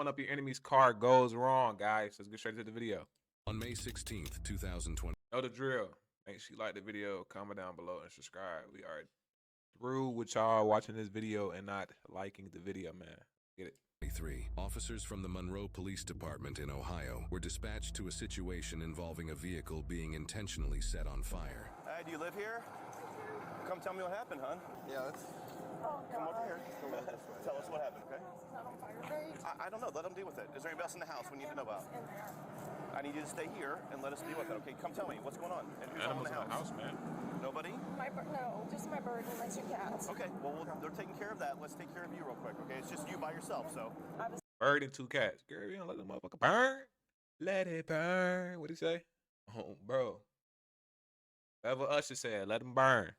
One up your enemy's car goes wrong, guys. Let's get straight to the video. On May 16th, 2020. Know the drill. Make sure you like the video, comment down below, and subscribe. We are through with y'all watching this video and not liking the video, man. Get it. 3. Officers from the Monroe Police Department in Ohio were dispatched to a situation involving a vehicle being intentionally set on fire. Hey, do you live here? Come tell me what happened, hon. Yeah, let's Come over here. Tell us what happened, okay? It's not on fire, right? I don't know. Let them deal with it. Is there anybody else in the house we need to know about? In there. I need you to stay here and let us deal with it, okay? Come tell me what's going on. And who's all in Animals the house? man. Nobody? No, just my bird and my two cats. Okay, well, they're taking care of that. Let's take care of you real quick, okay? It's just you by yourself, so. I was Bird and two cats. Girl, you don't let the motherfucker burn. Let it burn. What'd he say? Oh, bro. Whatever Usher said, let him burn.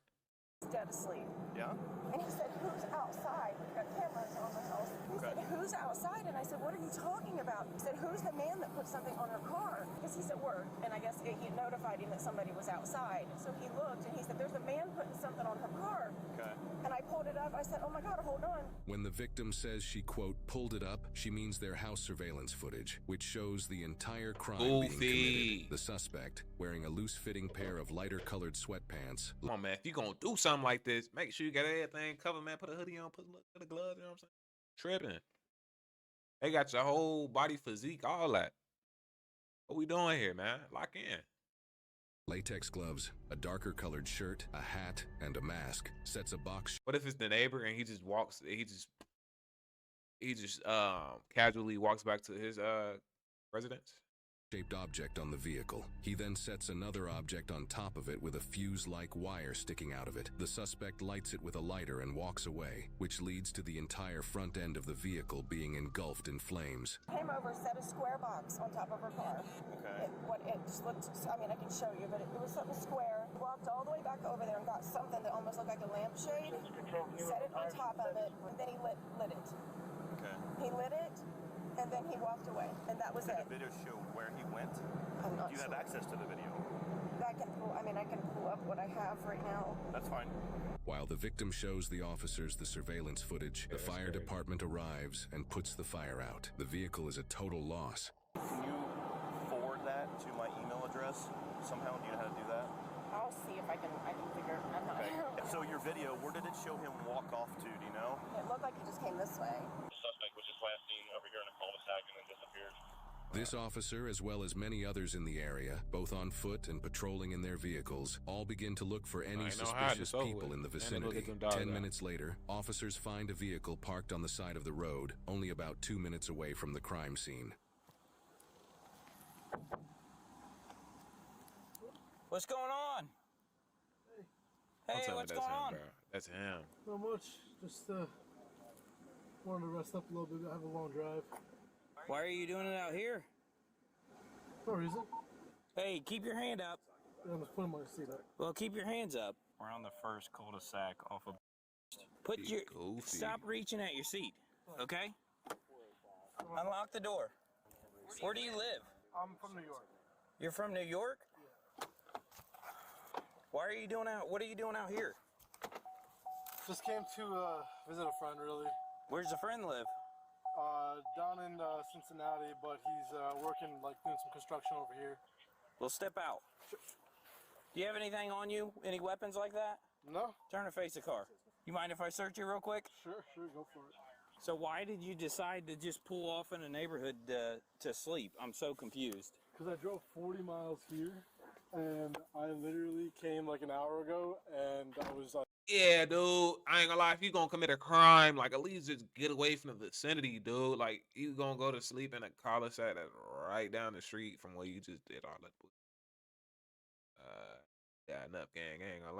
dead asleep. Yeah? And he said, who's outside? We've got cameras on the house. He said, who's outside? And I said, what are you talking about? He said, who's the man that put something on her car? Because he's at work, and I guess he notified him that somebody was outside. So he looked, and he said, there's a man putting something on her car. Okay. And I pulled it up. I said, oh my God, hold on. When the victim says she, quote, pulled it up, she means their house surveillance footage, which shows the entire crime being committed. The suspect, wearing a loose-fitting pair of lighter-colored sweatpants. Come on, man. If you gonna do something like this, make sure you got everything covered, man. Put a hoodie on, put a glove, you know what I'm saying? Tripping. They got your whole body physique, all that. What we doing here, man? Lock in. Latex gloves, a darker colored shirt, a hat, and a mask sets a box. What if it's the neighbor and he just casually walks back to his residence? Shaped object on the vehicle. He then sets another object on top of it with a fuse-like wire sticking out of it. The suspect lights it with a lighter and walks away, which leads to the entire front end of the vehicle being engulfed in flames. Came over, set a square box on top of her car. Okay. It just looked, I mean, I can show you, but it was something square. Walked all the way back over there and got something that almost looked like a lampshade. Set it on top of it, and then he lit it. Okay. He lit it, and then he walked away, and that was Did it. the video show where he went? I'm not Do you sure. have access to the video? I can pull up what I have right now. That's fine. While the victim shows the officers the surveillance footage, the that's fire scary. department arrives and puts the fire out. The vehicle is a total loss. Can you forward that to my email address somehow? Do you know how to do that? I'll see if I can figure. I'm not. Okay. So your video, where did it show him walk off to? Do you know? It looked like he just came this way. The suspect was just last seen over here in a cul-de-sac and then disappeared. This officer, as well as many others in the area, both on foot and patrolling in their vehicles, all begin to look for any ain't no hiding, suspicious it's over people with. in the And they go vicinity. get them dogs 10 out. minutes later, officers find a vehicle parked on the side of the road, only about 2 minutes away from the crime scene. What's going on? Don't Hey, tell me what's that's going him, on? bro. That's him. Not much. Just wanted to rest up a little bit. I have a long drive. Why are you doing it out here? No reason. Hey, keep your hand up. Yeah, I'm just putting my seat up. Well, keep your hands up. We're on the first cul-de-sac off of. Put You your goofy. stop reaching at your seat, okay? Unlock the door. Where do you live? I'm from New York. You're from New York? Why are you doing out? What are you doing out here? Just came to visit a friend, really. Where's the friend live? Down in Cincinnati, but he's working, like, doing some construction over here. Well, step out. Do you have anything on you? Any weapons like that? No? Turn and face the car. You mind if I search you real quick? Sure, go for it. So why did you decide to just pull off in a neighborhood to sleep? I'm so confused. Because I drove 40 miles here, and I literally came like an hour ago, and I was Yeah, dude. I ain't gonna lie. If you gonna commit a crime, like, at least just get away from the vicinity, dude. Like, you gonna go to sleep in a cul-de-sac that's right down the street from where you just did all that. Yeah, enough, gang. I ain't gonna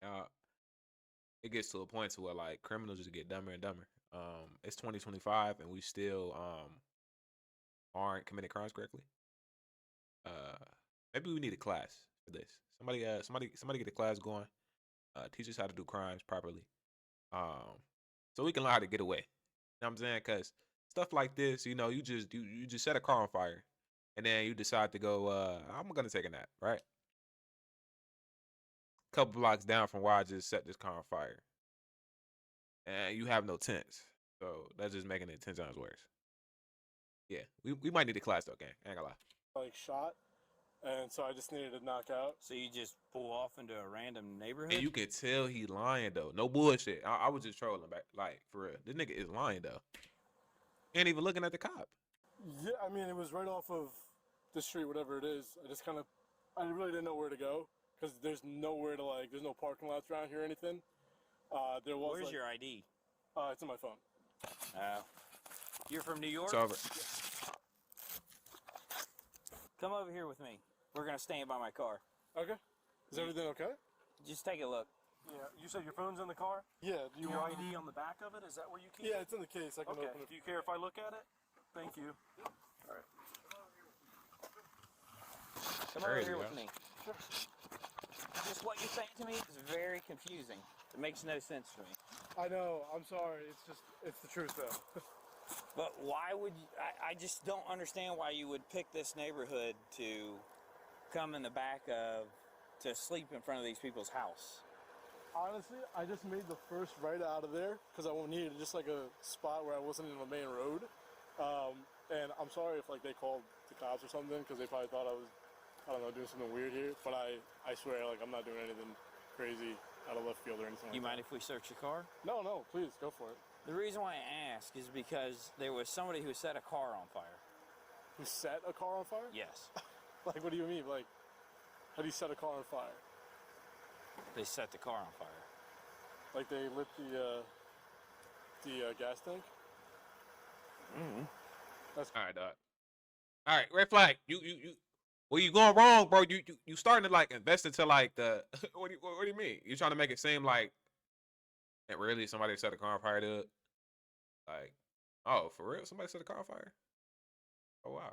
lie. It gets to a point to where, like, criminals just get dumber and dumber. It's 2025 and we still aren't committing crimes correctly. Maybe we need a class for this. Somebody get a class going. Teach us how to do crimes properly. So we can learn how to get away. You know what I'm saying? Because stuff like this, you know, you just set a car on fire, and then you decide to go. I'm gonna take a nap, right? Couple blocks down from where I just set this car on fire, and you have no tents. So that's just making it 10 times worse. Yeah, we might need a class though, gang. I ain't gonna lie. Like shot, and so I just needed to knock out. So you just pull off into a random neighborhood? And you can tell he lying though. No bullshit. I was just trolling back, like for real. This nigga is lying though. Ain't even looking at the cop. Yeah, I mean it was right off of the street, whatever it is. I really didn't know where to go because there's nowhere to there's no parking lots around here or anything. There was. Where's your ID? It's on my phone. You're from New York? It's over. Come over here with me. We're gonna stand by my car. Okay. Is everything okay? Just take a look. Yeah, you said your phone's in the car? Yeah. Do you Your want? ID on the back of it? Is that where you keep it? Yeah, it's in the case. I can Okay. open it. Do you care if I look at it? Thank you. Come over Crazy, here huh? with me. Just what you're saying to me is very confusing. It makes no sense to me. I know. I'm sorry. It's the truth though. But why would you, I just don't understand why you would pick this neighborhood to come in the back of, to sleep in front of these people's house. Honestly, I just made the first right out of there because I needed just like a spot where I wasn't in the main road. And I'm sorry if they called the cops or something because they probably thought I was, I don't know, doing something weird here. But I swear, I'm not doing anything crazy out of left field or anything. You mind if we search your car? No, please go for it. The reason why I ask is because there was somebody who set a car on fire. Who set a car on fire? Yes. What do you mean? How do you set a car on fire? They set the car on fire. Like they lit the gas tank? Mm-hmm. That's All right, dog. All right, red flag. You well, you going wrong, bro. You starting to invest into the what do you mean? You trying to make it seem like that really somebody set a car on fire to it? Oh, for real? Somebody set a car on fire? Oh wow.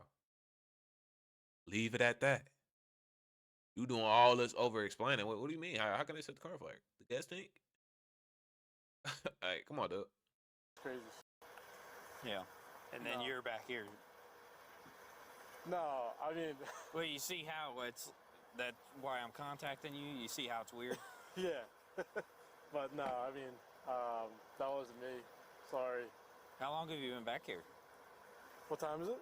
Leave it at that. You doing all this over explaining. What do you mean? How can they set the car on fire? The gas tank? Hey, come on, dude. crazy. Yeah. And then No. you're back here. No, I mean, Well, you see how that's why I'm contacting you? You see how it's weird? yeah. But no, I mean, that wasn't me. Sorry. How long have you been back here? What time is it?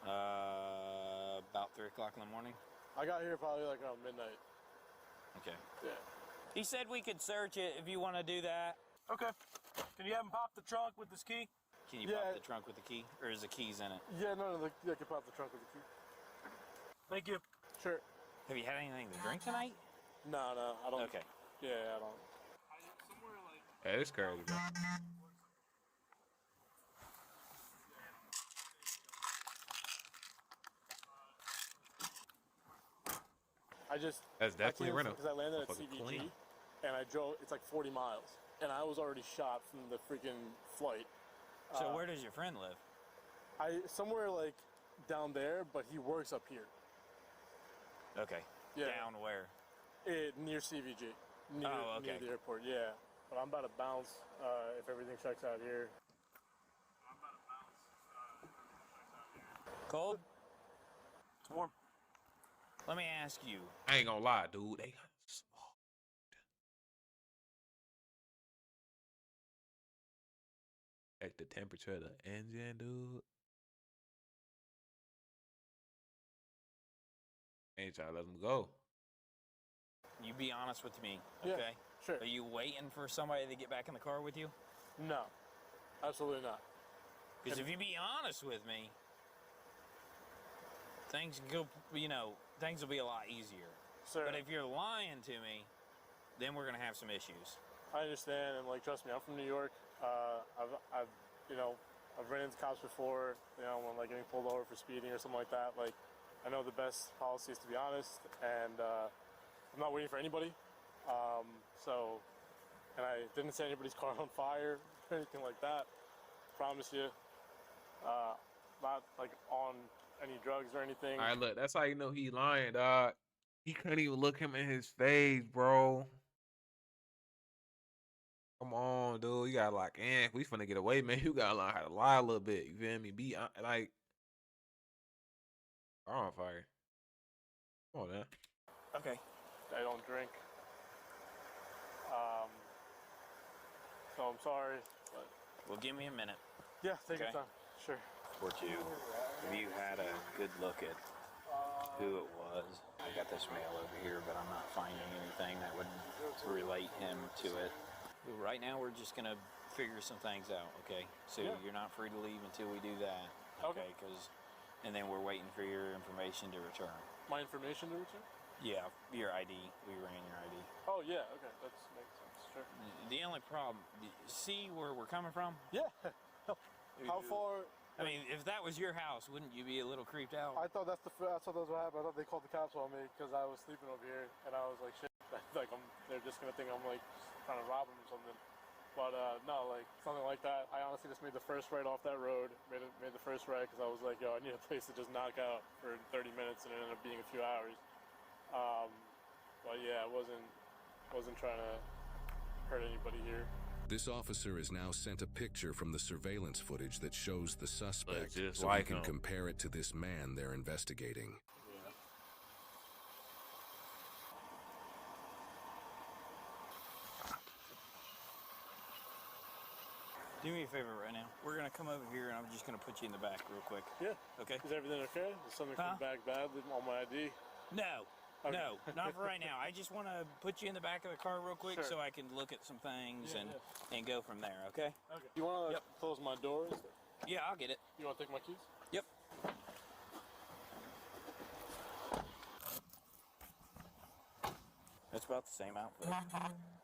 About 3 o'clock in the morning. I got here probably around midnight. Okay. Yeah. He said we could search it if you want to do that. Okay. Can you have him pop the trunk with this key? Can you Yeah. pop the trunk with the key? Or is the keys in it? Yeah, no, I can pop the trunk with the key. Thank you. Sure. Have you had anything to drink tonight? No, I don't. Okay. Yeah, I don't. Hey, this crazy, bro. That's definitely rental. Because I landed at Motherfucker CVG, clean. and I drove. It's 40 miles, and I was already shot from the freaking flight. So where does your friend live? Somewhere down there, but he works up here. Okay. Yeah. Down where? Near CVG. Near, Oh, okay. Near the airport, yeah. But I'm about to bounce if everything checks out here. Cold? It's warm. Let me ask you. I ain't gonna lie, dude. They got small. Check the temperature of the engine, dude. Ain't trying to let them go. You be honest with me, Yeah, okay? sure. Are you waiting for somebody to get back in the car with you? No, absolutely not. Because if you be honest with me, things go, things will be a lot easier. Sir, But if you're lying to me, then we're gonna have some issues. I understand, and trust me, I'm from New York. I've ran into cops before. When getting pulled over for speeding or something like that. I know the best policy is to be honest, and I'm not waiting for anybody. And I didn't set anybody's car on fire or anything like that. Promise you. Not on any drugs or anything. All right, look. That's how you know he lying, dog. He couldn't even look him in his face, bro. Come on, dude. You gotta if we finna get away, man, you gotta learn how to lie a little bit. You feel me? Be car on fire. Come on, man. Okay. I don't drink. So I'm sorry, but Well, give me a minute. Yeah, take your Okay. time. Sure. Or two. Have you had a good look at who it was? I got this mail over here, but I'm not finding anything that would relate him to it. Right now, we're just gonna figure some things out, okay? So Yeah. you're not free to leave until we do that, Okay. okay? And then we're waiting for your information to return. My information to return? Yeah, your ID. We ran your ID. Oh, yeah, okay. That makes sense. Sure. The only problem, see where we're coming from? Yeah. How far? I mean, if that was your house, wouldn't you be a little creeped out? I thought that's what happened. I thought they called the cops on me because I was sleeping over here, and I was like, shit. Like, they're just gonna think I'm like trying to rob them or something. But no, like something like that. I honestly just made the first right off that road. Made the first right because I was like, yo, I need a place to just knock out for 30 minutes, and it ended up being a few hours. But yeah, I wasn't trying to hurt anybody here. This officer has now sent a picture from the surveillance footage that shows the suspect, just so like he can him. compare it to this man they're investigating. Do me a favor right now. We're gonna come over here, and I'm just gonna put you in the back real quick. Yeah. Okay? Is everything okay? Is something Huh? come back badly on my ID? No. Okay. No, not for right now. I just want to put you in the back of the car real quick Sure. so I can look at some things Yeah, and go from there, okay? Okay. You want to Yep. close my doors? Yeah, I'll get it. You want to take my keys? Yep. That's about the same outfit.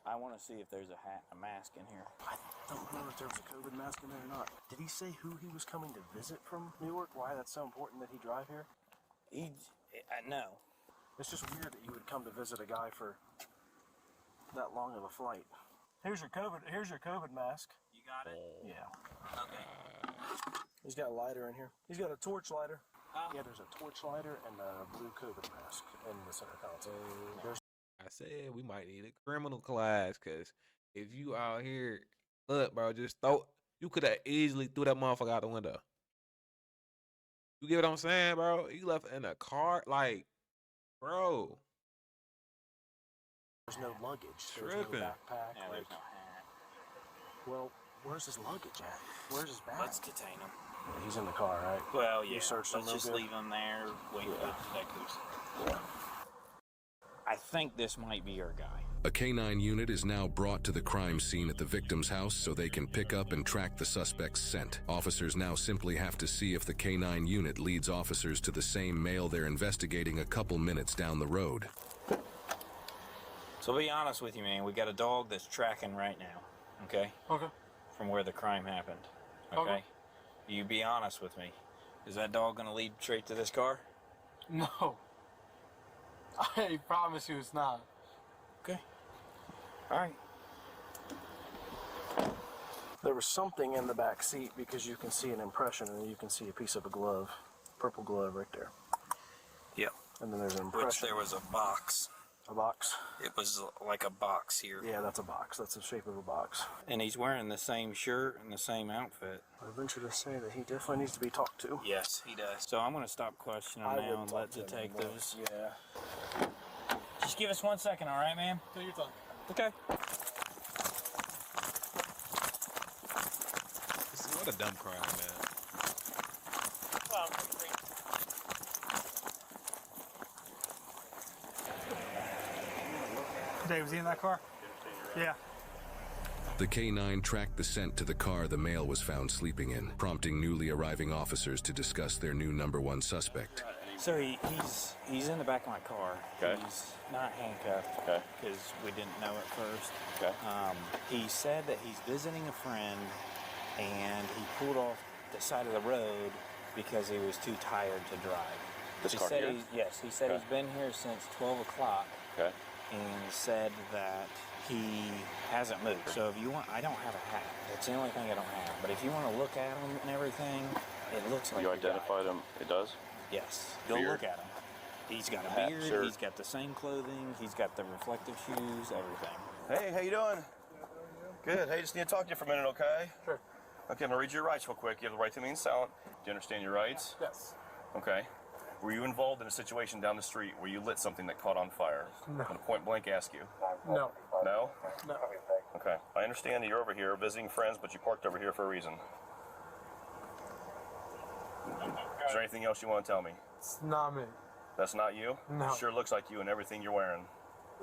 I want to see if there's a mask in here. I don't know if there was a COVID mask in there or not. Did he say who he was coming to visit from Newark? Why that's so important that he drive here? No. It's just weird that you would come to visit a guy for that long of a flight. Here's your COVID mask. You got it? Yeah. Okay. He's got a lighter in here. He's got a torch lighter. Huh? Yeah, there's a torch lighter and a blue COVID mask in the center console. There's I said we might need a criminal class, cause if you out here, look, bro, you could have easily threw that motherfucker out the window. You get what I'm saying, bro? You left in a car, like, bro. no luggage. There's Tripping. no backpack. Yeah, there's no hat. Well, where's his luggage at? Where's his bag? Let's detain him. He's in the car, right? Well, yeah. You searched him Let's just real good? leave him there, wait for the detectives. Yeah. I think this might be our guy. A canine unit is now brought to the crime scene at the victim's house so they can pick up and track the suspect's scent. Officers now simply have to see if the canine unit leads officers to the same male they're investigating a couple minutes down the road. So be honest with you, man. We got a dog that's tracking right now, okay? Okay. From where the crime happened, okay? Okay. You be honest with me. Is that dog gonna lead straight to this car? No. I promise you it's not. Okay. All right. There was something in the back seat because you can see an impression and you can see a piece of a glove, purple glove right there. Yep. And then there's an Which impression. there was a box. A box? It was like a box here. Yeah, that's a box. That's the shape of a box. And he's wearing the same shirt and the same outfit. I venture to say that he definitely needs to be talked to. Yes, he does. So I'm gonna stop questioning him now and let detectives. Yeah. Just give us 1 second, all right, man? Take your time. Okay. What a dumb crime, man. Dave, was he in that car? Yeah. The K9 tracked the scent to the car the male was found sleeping in, prompting newly arriving officers to discuss their new #1 suspect. So he's in the back of my car. Okay. He's not handcuffed. Okay. Because we didn't know at first. Okay. He said that he's visiting a friend, and he pulled off the side of the road because he was too tired to drive. This he car said here? Yes, he said Okay. he's been here since 12 o'clock. Okay. And said that he hasn't moved. So if you want, I don't have a hat. That's the only thing I don't have. But if you want to look at him and everything, it looks like You your guy. identified him. It does? Yes. Go Beard? look at him. He's got a Hat, beard. shirt. He's got the same clothing. He's got the reflective shoes. Everything. Hey, how you doing? Good. Hey, just need to talk to you for a minute, okay? Sure. Okay, I'm gonna read you your rights real quick. You have the right to remain silent. Do you understand your rights? Yes. Okay. Were you involved in a situation down the street where you lit something that caught on fire? No. I'm gonna point blank ask you. No. No? No. Okay. Okay. I understand that you're over here visiting friends, but you parked over here for a reason. Is there anything else you want to tell me? It's not me. That's not you? No. Sure looks like you and everything you're wearing.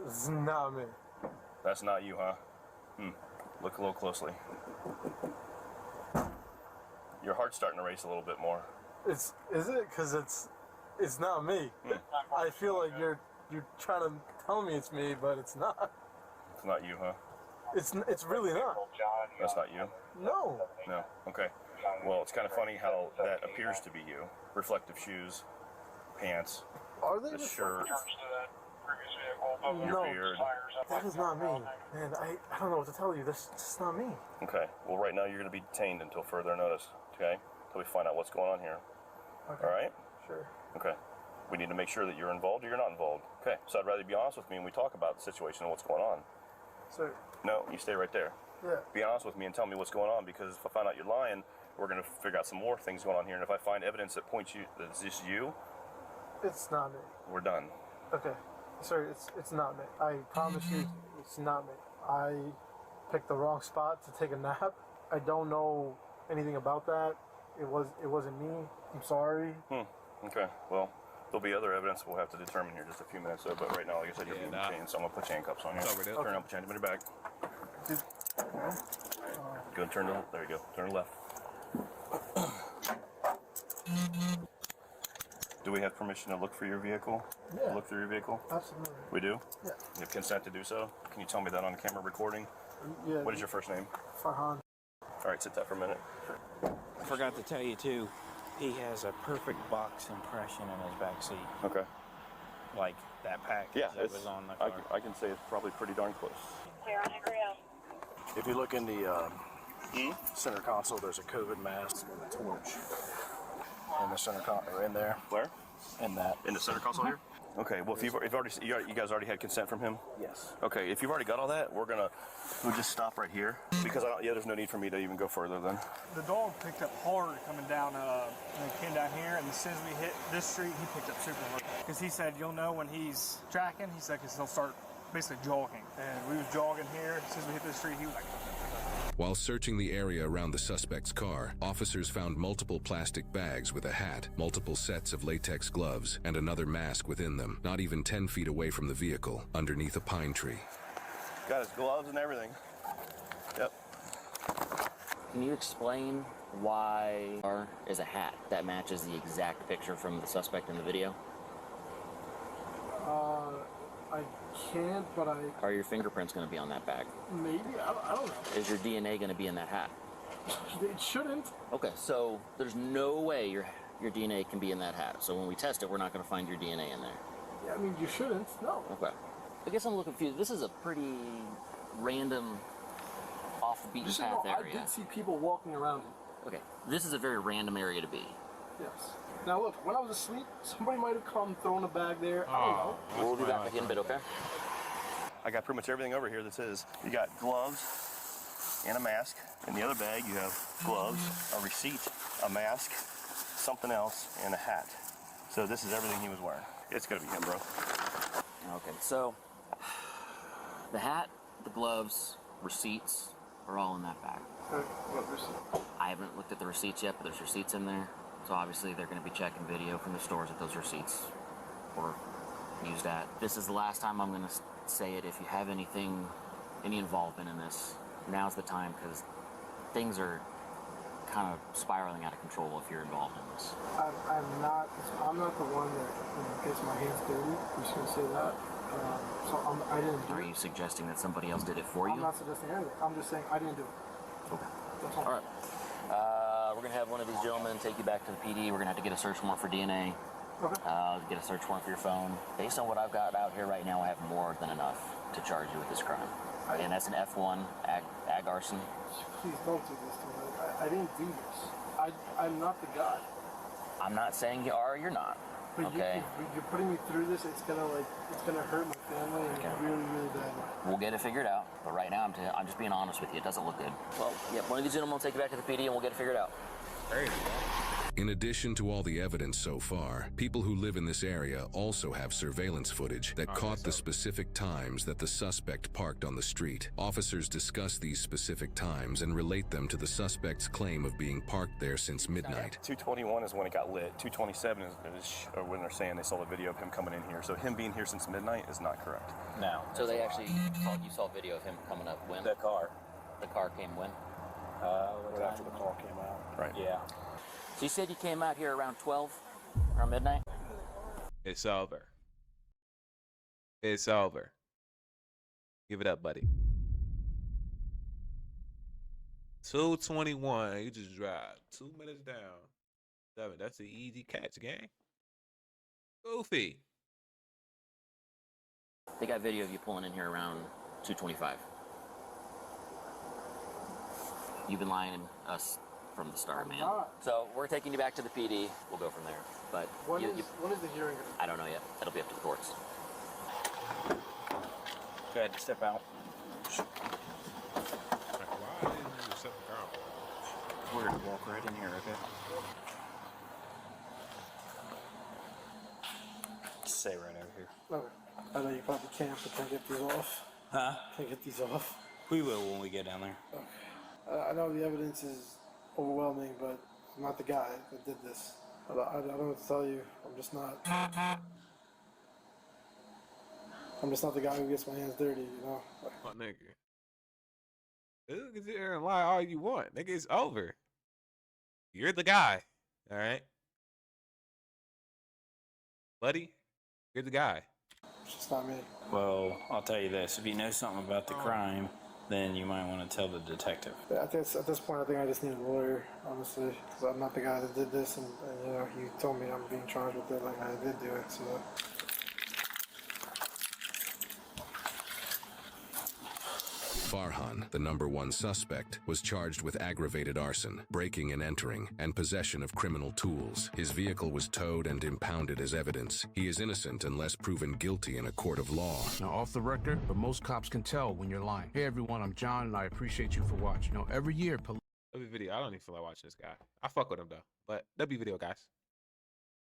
It's not me. That's not you, huh? Look a little closely. Your heart's starting to race a little bit more. Is it? Because it's not me. I feel like you're trying to tell me it's me, but it's not. It's not you, huh? It's really not. That's not you? No. No. Okay. Well, it's kind of funny how that appears to be you. Reflective shoes, pants, Are they the the shirt, your No. beard. That is not me. Man, I don't know what to tell you. That's just not me. Okay. Well, right now you're going to be detained until further notice. Okay. Until we find out what's going on here. Okay. All right. Sure. Okay. We need to make sure that you're involved or you're not involved. Okay. So I'd rather you be honest with me and we talk about the situation and what's going on. So, No, you stay right there. yeah. Be honest with me and tell me what's going on, because if I find out you're lying, we're going to figure out some more things going on here. And if I find evidence that points you that it's just you, It's not me. we're done. Okay. Sorry, it's not me. I promise you, it's not me. I picked the wrong spot to take a nap. I don't know anything about that. It wasn't me. I'm sorry. Okay. Well, there'll be other evidence we'll have to determine here in just a few minutes. So, but right now, like I said, you're being detained, so I'm gonna put handcuffs on you. It's over there. Turn up, put your hand in your back. Go and turn to there you go. Turn left. Do we have permission to look for your vehicle? Yeah. Look through your vehicle? Absolutely. We do? Yeah. You have consent to do so? Can you tell me that on camera recording? Yeah. What is your first name? Farhan? All right, sit that for a minute. I forgot to tell you too, he has a perfect box impression in his back seat, Okay. like that package Yeah, that it's, was on the car. I can say it's probably pretty darn close. If you look in the center console, there's a COVID mask and a torch. In the center console, in there. Where? In that. In the center console here? Okay, well, if you guys already had consent from him? Yes. Okay, if you've already got all that, we'll just stop right here, because there's no need for me to even go further then. The dog picked up hard coming down, and he came down here, and as soon as we hit this street, he picked up super hard. Because he said, you'll know when he's tracking, he said, because he'll start basically jogging. And we was jogging here, as soon as we hit this street, he was like... While searching the area around the suspect's car, officers found multiple plastic bags with a hat, multiple sets of latex gloves, and another mask within them, not even 10 feet away from the vehicle, underneath a pine tree. Got his gloves and everything. Yep. Can you explain why there is a hat that matches the exact picture from the suspect in the video? I can't, but Are your fingerprints going to be on that bag? maybe, I don't know. Is your DNA going to be in that hat? It shouldn't. Okay, so there's no way your DNA can be in that hat. So when we test it, we're not going to find your DNA in there. Yeah, I mean, you shouldn't, no. Okay. I guess I'm a little confused. This is a pretty random, off the beaten Just so you path know, I area. did see people walking around it. Okay, this is a very random area to be. Yes. Now look, when I was asleep, somebody might have come, thrown a bag there. I don't know. We'll do that in a bit, okay? I got pretty much everything over here that says you got gloves and a mask. In the other bag, you have gloves, a receipt, a mask, something else, and a hat. So this is everything he was wearing. It's gonna be him, bro. Okay, so the hat, the gloves, receipts are all in that bag. What receipt? I haven't looked at the receipts yet, but there's receipts in there. So obviously they're going to be checking video from the stores that those receipts were used at. This is the last time I'm going to say it. If you have any involvement in this, now's the time, because things are kind of spiraling out of control if you're involved in this. I'm not the one that gets my hands dirty. I'm just going to say that. I didn't do Are it. you suggesting that somebody else did it for you? I'm not suggesting anything. I'm just saying I didn't do it. Okay. That's all. All right. We're going to have one of these gentlemen take you back to the PD. We're going to have to get a search warrant for DNA. Okay. Get a search warrant for your phone. Based on what I've got out here right now, I have more than enough to charge you with this crime. And that's an F1 ag arson. Please don't do this to me. I didn't do this. I'm not the guy. I'm not saying you are or you're not. But Okay. you're putting me through this. It's gonna hurt my family in a really, really bad way. We'll get it figured out. But right now, I'm just being honest with you. It doesn't look good. Well, yeah, one of these gentlemen will take you back to the PD and we'll get it figured out. Crazy, bro. In addition to all the evidence so far, people who live in this area also have surveillance footage that caught the specific times that the suspect parked on the street. Officers discuss these specific times and relate them to the suspect's claim of being parked there since midnight. 221 is when it got lit. 227 is when they're saying they saw the video of him coming in here. So him being here since midnight is not correct. No. So they actually you saw video of him coming up when? The car. The car came when? Right after the call came out. Right. Yeah. So you said you came out here around 12, around midnight? It's over. It's over. Give it up, buddy. 221. You just drive 2 minutes down. 7. That's an easy catch, gang. Goofy. They got video of you pulling in here around 2:25. You've been lying to us from the start, man. So we're taking you back to the PD. We'll go from there. But When is the hearing? I don't know yet. That'll be up to the courts. Go ahead, step out. Why didn't you set the car? We're gonna walk right in here, okay? Stay right over here. Okay. I know you probably can't, but can I get these off? Huh? Can I get these off? We will when we get down there. Okay. I know the evidence is overwhelming, but I'm not the guy that did this. I don't know what to tell you. I'm just not the guy who gets my hands dirty, you know? Oh, nigga. You can sit here and lie all you want. Nigga, it's over. You're the guy. All right? Buddy, you're the guy. It's just not me. Well, I'll tell you this. If you know something about the crime, then you might want to tell the detective. At this point, I think I just need a lawyer, honestly, because I'm not the guy that did this, and you know, you told me I'm being charged with it, like I did do it, so. Farhan, the #1 suspect, was charged with aggravated arson, breaking and entering, and possession of criminal tools. His vehicle was towed and impounded as evidence. He is innocent unless proven guilty in a court of law. Now, off the record, but most cops can tell when you're lying. Hey, everyone, I'm John, and I appreciate you for watching. Every year, W video. I don't even feel like watching this guy. I fuck with him, though. But W video, guys.